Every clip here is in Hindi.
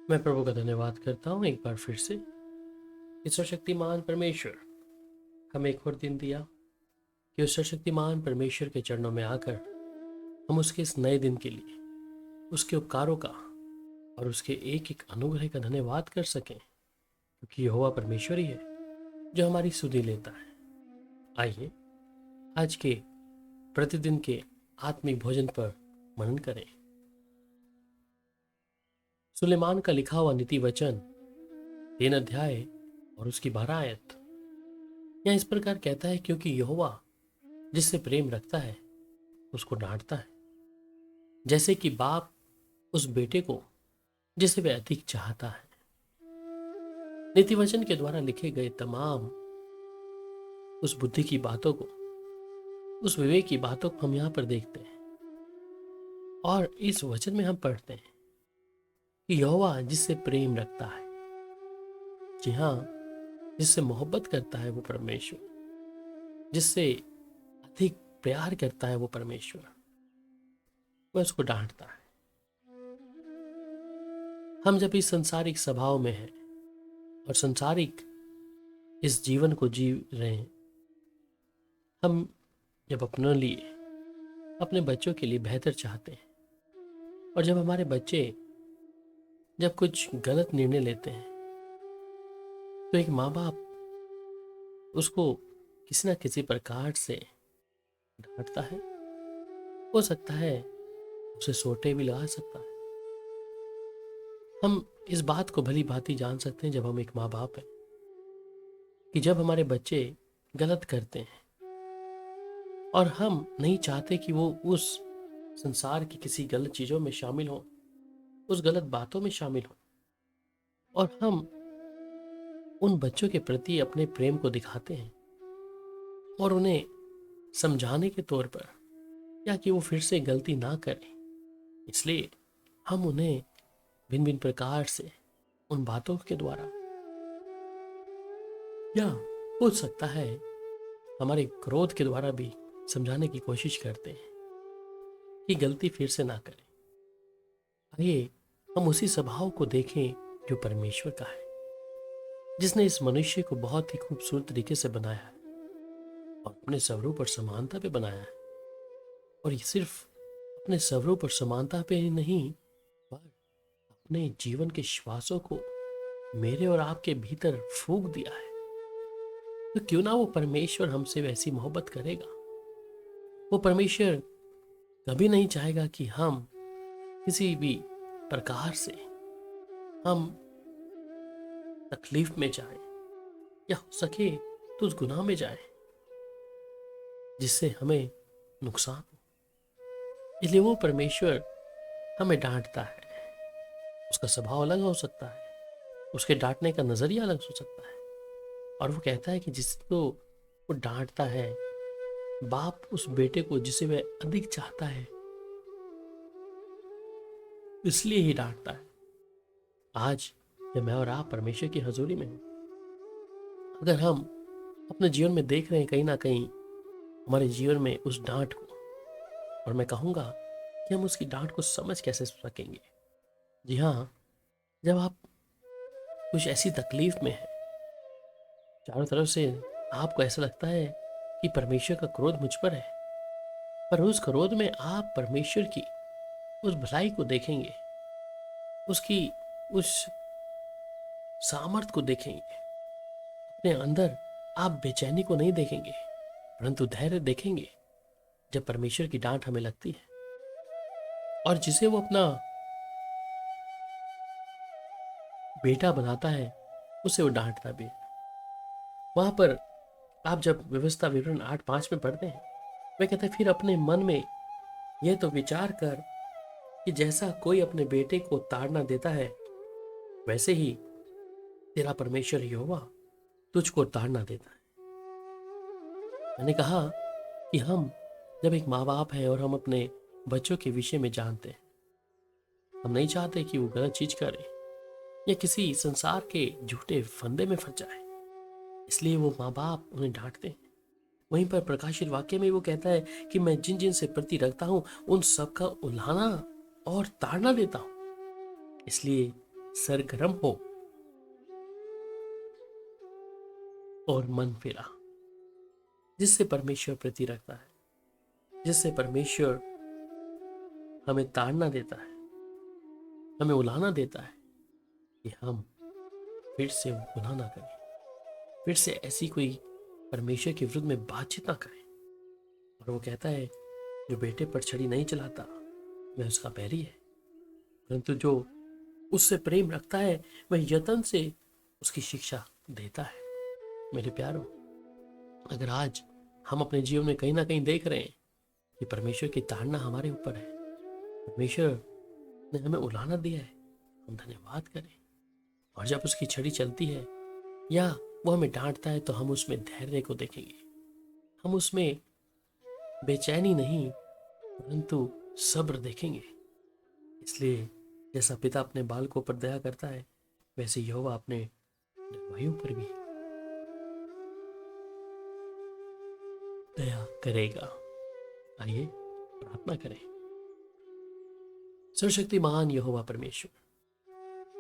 मैं प्रभु का धन्यवाद करता हूँ एक बार फिर से कि सर्वशक्तिमान परमेश्वर हमें एक और दिन दिया कि उस सर्वशक्तिमान परमेश्वर के चरणों में आकर हम उसके इस नए दिन के लिए उसके उपकारों का और उसके एक एक अनुग्रह का धन्यवाद कर सकें, क्योंकि यहोवा परमेश्वर ही है जो हमारी सुधि लेता है। आइए आज के प्रतिदिन के आत्मिक भोजन पर मनन करें। सुलेमान का लिखा हुआ नीति वचन 3 अध्याय और उसकी 12 आयत यहाँ इस प्रकार कहता है, क्योंकि यहोवा जिससे प्रेम रखता है उसको डांटता है, जैसे कि बाप उस बेटे को जिसे वह अधिक चाहता है। नीति वचन के द्वारा लिखे गए तमाम उस बुद्धि की बातों को, उस विवेक की बातों को हम यहाँ पर देखते हैं और इस वचन में हम पढ़ते हैं कि यहोवा जिससे प्रेम रखता है, जी हाँ, जिससे मोहब्बत करता है वो परमेश्वर, जिससे अधिक प्यार करता है वो परमेश्वर, वह उसको डांटता है। हम जब इस संसारिक स्वभाव में हैं और संसारिक इस जीवन को जी रहे हैं, हम जब अपने लिए, अपने बच्चों के लिए बेहतर चाहते हैं और जब हमारे बच्चे जब कुछ गलत निर्णय लेते हैं तो एक माँ बाप उसको किसी ना किसी प्रकार से डांटता है। हो सकता है उसे सोटे भी लगा सकता है। हम इस बात को भली भांति जान सकते हैं जब हम एक माँ बाप हैं कि जब हमारे बच्चे गलत करते हैं और हम नहीं चाहते कि वो उस संसार की किसी गलत चीजों में शामिल हो, उस गलत बातों में शामिल हो, और हम उन बच्चों के प्रति अपने प्रेम को दिखाते हैं और उन्हें समझाने के तौर पर, या कि वो फिर से गलती ना करें, इसलिए हम उन्हें भिन्न भिन्न प्रकार से उन बातों के द्वारा, या हो सकता है हमारे क्रोध के द्वारा भी समझाने की कोशिश करते हैं कि गलती फिर से ना करें। आइए हम उसी स्वभाव को देखें जो परमेश्वर का है, जिसने इस मनुष्य को बहुत ही खूबसूरत तरीके से बनाया है और अपने स्वरूप और समानता पे बनाया है। और ये सिर्फ अपने स्वरूप और समानता पे ही नहीं, पर अपने जीवन के श्वासों को मेरे और आपके भीतर फूंक दिया है। तो क्यों ना वो परमेश्वर हमसे वैसी मोहब्बत करेगा। वो परमेश्वर कभी नहीं चाहेगा कि हम किसी भी प्रकार से हम तकलीफ में जाएं, या हो सके तो उस गुनाह में जाएं जिससे हमें नुकसान हो। इसलिए वो परमेश्वर हमें डांटता है। उसका स्वभाव अलग हो सकता है, उसके डांटने का नजरिया अलग हो सकता है, और वो कहता है कि जिसको वो डांटता है, बाप उस बेटे को जिसे वह अधिक चाहता है इसलिए ही डांटता है। आज जब मैं और आप परमेश्वर की हजूरी में हैं, अगर हम अपने जीवन में देख रहे हैं कहीं ना कहीं हमारे जीवन में उस डांट को, और मैं कहूंगा कि हम उसकी डांट को समझ कैसे सकेंगे। जी हाँ, जब आप कुछ ऐसी तकलीफ में हैं, चारों तरफ से आपको ऐसा लगता है कि परमेश्वर का क्रोध मुझ पर है, पर उस क्रोध में आप परमेश्वर की उस भलाई को देखेंगे, उसकी उस सामर्थ को देखेंगे। अपने अंदर आप बेचैनी को नहीं देखेंगे, परंतु धैर्य देखेंगे जब परमेश्वर की डांट हमें लगती है। और जिसे वो अपना बेटा बनाता है उसे वो डांटता भी है। वहां पर आप जब व्यवस्था विवरण 8:5 में पढ़ते हैं, वे कहते हैं, फिर अपने मन में यह तो विचार कर कि जैसा कोई अपने बेटे को ताड़ना देता है, वैसे ही तेरा परमेश्वर यहोवा तुझको ताड़ना देता है। मैंने कहा कि हम जब एक माँ बाप हैं और हम अपने बच्चों के विषय में जानते हैं, हम नहीं चाहते कि वो गलत चीज करे या किसी संसार के झूठे फंदे में फंस जाए, इसलिए वो माँ बाप उन्हें डांटते हैं। वहीं पर प्रकाशित वाक्य में वो कहता है कि मैं जिन जिन से प्रति रखता हूं उन सबका उल्हाना और ताड़ना देता हूं। इसलिए सरगर्म हो और मन फिरा, जिससे परमेश्वर प्रति रखता है, जिससे परमेश्वर हमें ताड़ना देता है, हमें उलाहना देता है कि हम फिर से गुनाह ना करें, फिर से ऐसी कोई परमेश्वर के विरुद्ध में बातचीत ना करें। और वो कहता है, जो बेटे पर छड़ी नहीं चलाता वह उसका बैरी है, परंतु जो उससे प्रेम रखता है वह यत्न से उसकी शिक्षा देता है। मेरे प्यारों, अगर आज हम अपने जीवन में कहीं ना कहीं देख रहे हैं कि परमेश्वर की ताड़ना हमारे ऊपर है, परमेश्वर ने हमें उलाहना दिया है, हम धन्यवाद करें। और जब उसकी छड़ी चलती है या वो हमें डांटता है तो हम उसमें धैर्य को देखेंगे, हम उसमें बेचैनी नहीं परंतु सब्र देखेंगे। इसलिए जैसा पिता अपने बालकों पर दया करता है, वैसे यहोवा अपने निर्भयों पर भी दया करेगा। आइए प्रार्थना करें। सर्वशक्ति महान यहोवा परमेश्वर,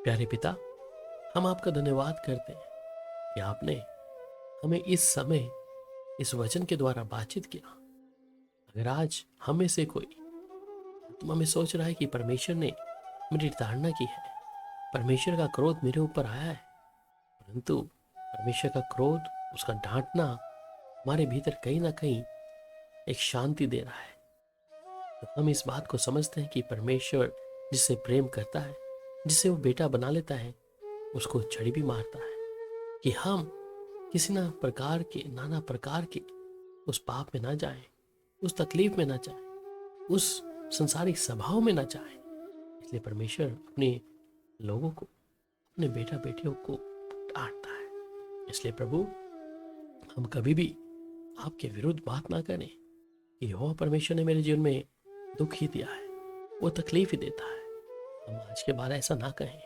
प्यारे पिता, हम आपका धन्यवाद करते हैं कि आपने हमें इस समय इस वचन के द्वारा बातचीत किया। अगर आज हम में से कोई आत्मा में सोच रहा है कि परमेश्वर ने मेरी ताड़ना की है, परमेश्वर का क्रोध मेरे ऊपर आया है, परंतु परमेश्वर का क्रोध, उसका डांटना हमारे भीतर कहीं ना कहीं एक शांति दे रहा है, तो हम इस बात को समझते हैं कि परमेश्वर जिससे प्रेम करता है, जिसे वो बेटा बना लेता है, उसको छड़ी भी मारता है कि हम किसी नाना प्रकार के उस पाप में ना जाएं, उस तकलीफ में ना जाएं, उस संसारिक सभाओं में ना जाएं। इसलिए परमेश्वर अपने लोगों को, अपने बेटा बेटियों को डांटता है। इसलिए प्रभु, हम कभी भी आपके विरुद्ध बात ना करें कि यहोवा परमेश्वर ने मेरे जीवन में दुख ही दिया है, वो तकलीफ ही देता है। हम आज के बाद ऐसा ना कहें,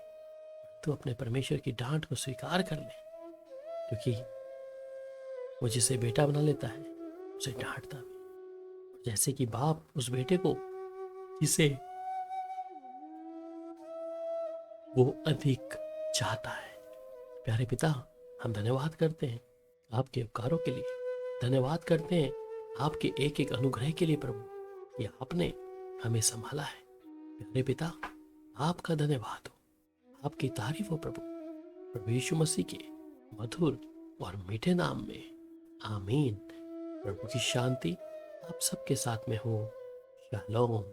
तो अपने परमेश्वर की डांट को स्वीकार कर लें, क्योंकि वो जिसे बेटा बना लेता है उसे डांटता भी, जैसे कि बाप उस बेटे को जिसे वो अधिक चाहता है। प्यारे पिता, हम धन्यवाद करते हैं आपके उपकारों के लिए, धन्यवाद करते हैं आपके एक एक अनुग्रह के लिए प्रभु, कि आपने हमें संभाला है। प्यारे पिता, आपका धन्यवाद हो, आपकी तारीफ हो प्रभु यीशु मसीह के मधुर और मीठे नाम में, आमीन। प्रभु की शांति आप सबके साथ में हो। शालोम।